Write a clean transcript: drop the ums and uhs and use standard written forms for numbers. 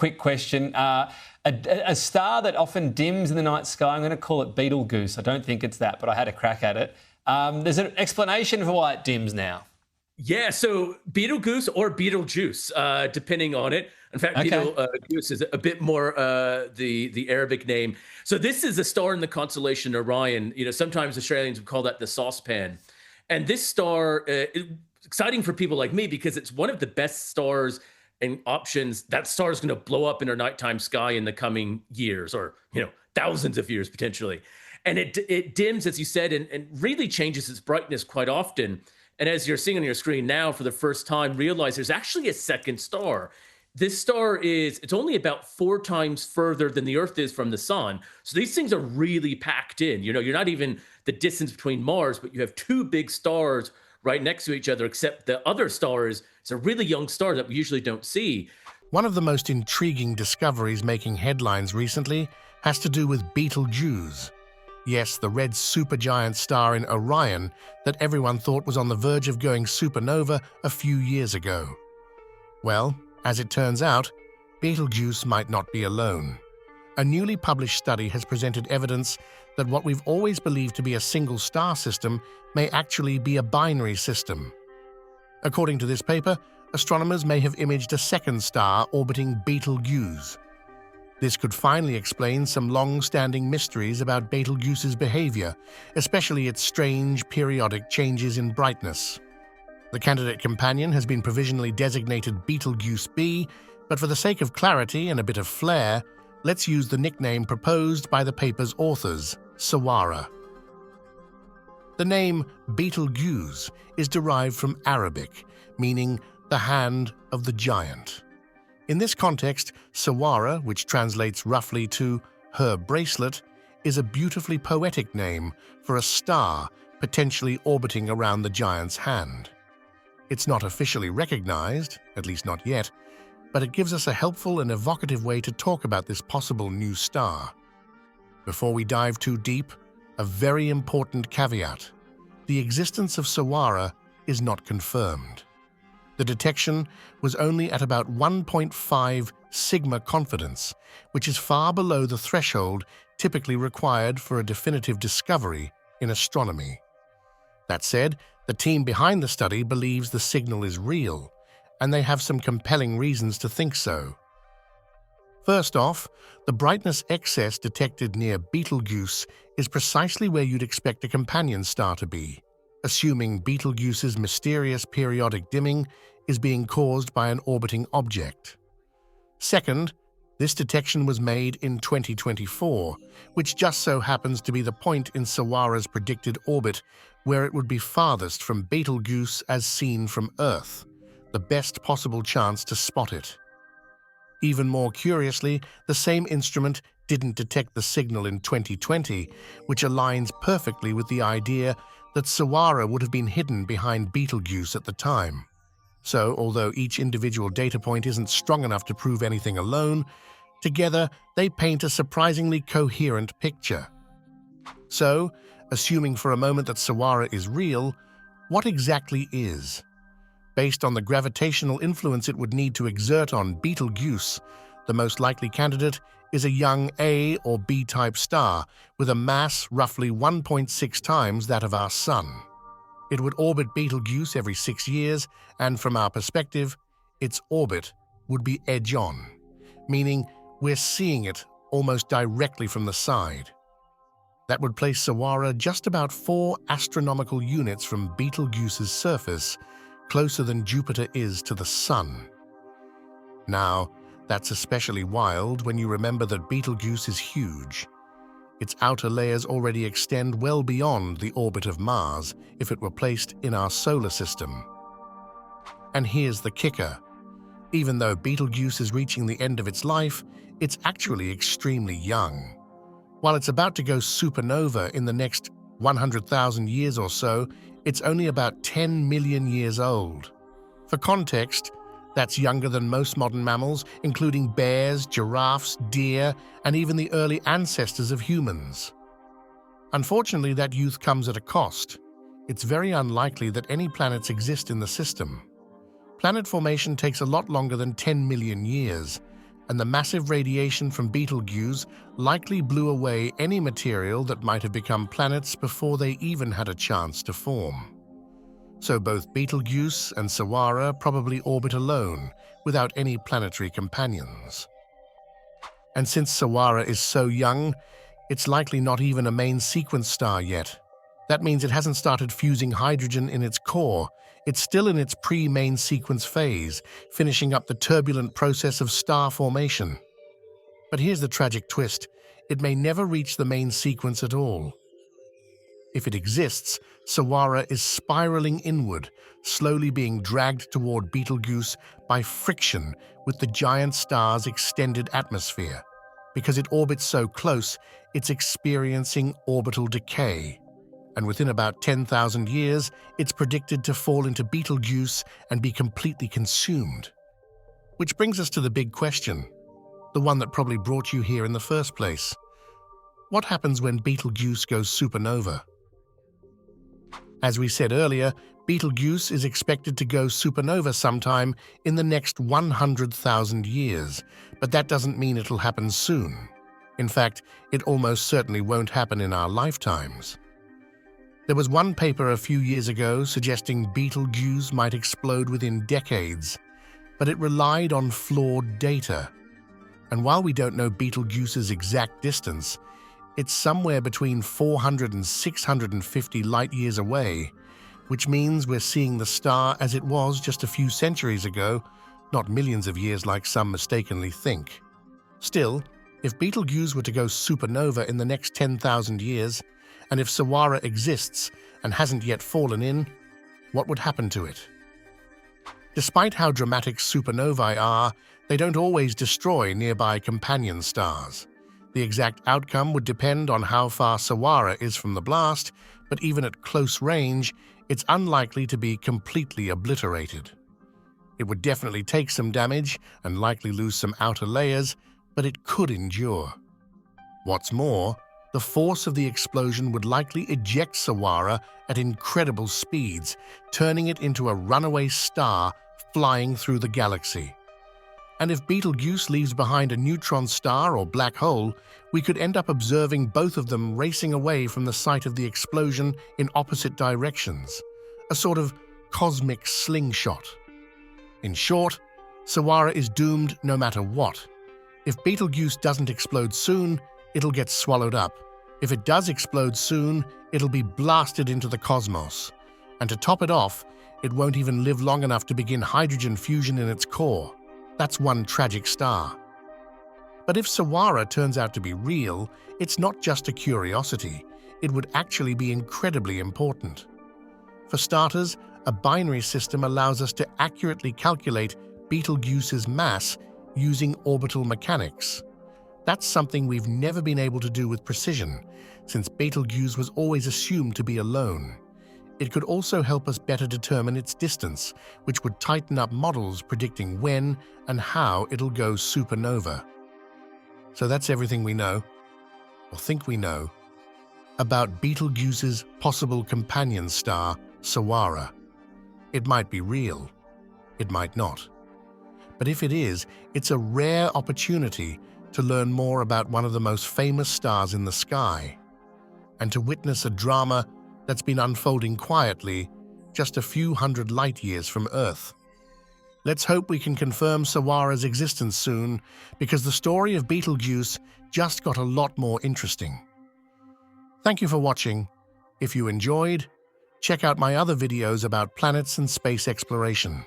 quick question. A star that often dims in the night sky, I'm going to call it Betelgeuse. I don't think it's that, but I had a crack at it. There's an explanation for why it dims now. Yeah, so Betelgeuse or Betelgeuse, depending on it. In fact, Okay. Betelgeuse is a bit more the Arabic name. So this is a star in the constellation Orion. Sometimes Australians would call that the saucepan. And this star is exciting for people like me because it's one of the best stars and options. That star is going to blow up in our nighttime sky in the coming years, or thousands of years potentially. And it dims, as you said, and really changes its brightness quite often. And as you're seeing on your screen now, for the first time, realize there's actually a second star. This star it's only about 4 times further than the Earth is from the sun. So these things are really packed in. You're not even the distance between Mars, but you have 2 big stars right next to each other, except the other star is a really young star that we usually don't see. One of the most intriguing discoveries making headlines recently has to do with Betelgeuse. Yes, the red supergiant star in Orion that everyone thought was on the verge of going supernova a few years ago. Well, as it turns out, Betelgeuse might not be alone. A newly published study has presented evidence that what we've always believed to be a single star system may actually be a binary system. According to this paper, astronomers may have imaged a second star orbiting Betelgeuse. This could finally explain some long-standing mysteries about Betelgeuse's behavior, especially its strange periodic changes in brightness. The candidate companion has been provisionally designated Betelgeuse b, but for the sake of clarity and a bit of flair, let's use the nickname proposed by the paper's authors, Siwarha. The name Betelgeuse is derived from Arabic, meaning the hand of the giant. In this context, Siwarha, which translates roughly to her bracelet, is a beautifully poetic name for a star potentially orbiting around the giant's hand. It's not officially recognized, at least not yet, but it gives us a helpful and evocative way to talk about this possible new star. Before we dive too deep, a very important caveat. The existence of Siwarha is not confirmed. The detection was only at about 1.5 sigma confidence, which is far below the threshold typically required for a definitive discovery in astronomy. That said, the team behind the study believes the signal is real, and they have some compelling reasons to think so. First off, the brightness excess detected near Betelgeuse is precisely where you'd expect a companion star to be, assuming Betelgeuse's mysterious periodic dimming is being caused by an orbiting object. Second, this detection was made in 2024, which just so happens to be the point in Siwarha's predicted orbit where it would be farthest from Betelgeuse as seen from Earth, the best possible chance to spot it. Even more curiously, the same instrument didn't detect the signal in 2020, which aligns perfectly with the idea that Siwarha would have been hidden behind Betelgeuse at the time. So, although each individual data point isn't strong enough to prove anything alone, together they paint a surprisingly coherent picture. So, assuming for a moment that Siwarha is real, what exactly is? Based on the gravitational influence it would need to exert on Betelgeuse, the most likely candidate is a young A or B-type star with a mass roughly 1.6 times that of our Sun. It would orbit Betelgeuse every 6 years, and from our perspective, its orbit would be edge-on, meaning we're seeing it almost directly from the side. That would place Siwarha just about 4 astronomical units from Betelgeuse's surface, closer than Jupiter is to the Sun. Now, that's especially wild when you remember that Betelgeuse is huge. Its outer layers already extend well beyond the orbit of Mars if it were placed in our solar system. And here's the kicker. Even though Betelgeuse is reaching the end of its life, it's actually extremely young. While it's about to go supernova in the next 100,000 years or so, it's only about 10 million years old. For context, that's younger than most modern mammals, including bears, giraffes, deer, and even the early ancestors of humans. Unfortunately, that youth comes at a cost. It's very unlikely that any planets exist in the system. Planet formation takes a lot longer than 10 million years, and the massive radiation from Betelgeuse likely blew away any material that might have become planets before they even had a chance to form. So both Betelgeuse and Siwarha probably orbit alone, without any planetary companions. And since Siwarha is so young, it's likely not even a main sequence star yet. That means it hasn't started fusing hydrogen in its core. It's still in its pre-main sequence phase, finishing up the turbulent process of star formation. But here's the tragic twist. It may never reach the main sequence at all. If it exists, Siwarha is spiraling inward, slowly being dragged toward Betelgeuse by friction with the giant star's extended atmosphere. Because it orbits so close, it's experiencing orbital decay. And within about 10,000 years, it's predicted to fall into Betelgeuse and be completely consumed. Which brings us to the big question, the one that probably brought you here in the first place. What happens when Betelgeuse goes supernova? As we said earlier, Betelgeuse is expected to go supernova sometime in the next 100,000 years, but that doesn't mean it'll happen soon. In fact, it almost certainly won't happen in our lifetimes. There was one paper a few years ago suggesting Betelgeuse might explode within decades, but it relied on flawed data. And while we don't know Betelgeuse's exact distance, it's somewhere between 400 and 650 light-years away, which means we're seeing the star as it was just a few centuries ago, not millions of years like some mistakenly think. Still, if Betelgeuse were to go supernova in the next 10,000 years, and if Siwarha exists and hasn't yet fallen in, what would happen to it? Despite how dramatic supernovae are, they don't always destroy nearby companion stars. The exact outcome would depend on how far Siwarha is from the blast, but even at close range, it's unlikely to be completely obliterated. It would definitely take some damage and likely lose some outer layers, but it could endure. What's more, the force of the explosion would likely eject Siwarha at incredible speeds, turning it into a runaway star flying through the galaxy. And if Betelgeuse leaves behind a neutron star or black hole, we could end up observing both of them racing away from the site of the explosion in opposite directions, a sort of cosmic slingshot. In short, Siwarha is doomed no matter what. If Betelgeuse doesn't explode soon, it'll get swallowed up. If it does explode soon, it'll be blasted into the cosmos. And to top it off, it won't even live long enough to begin hydrogen fusion in its core. That's one tragic star. But if Siwarha turns out to be real, it's not just a curiosity. It would actually be incredibly important. For starters, a binary system allows us to accurately calculate Betelgeuse's mass using orbital mechanics. That's something we've never been able to do with precision, since Betelgeuse was always assumed to be alone. It could also help us better determine its distance, which would tighten up models predicting when and how it'll go supernova. So that's everything we know, or think we know, about Betelgeuse's possible companion star, Siwarha. It might be real, it might not. But if it is, it's a rare opportunity to learn more about one of the most famous stars in the sky, and to witness a drama that's been unfolding quietly just a few hundred light-years from Earth. Let's hope we can confirm Siwarha's existence soon, because the story of Betelgeuse just got a lot more interesting. Thank you for watching. If you enjoyed, check out my other videos about planets and space exploration.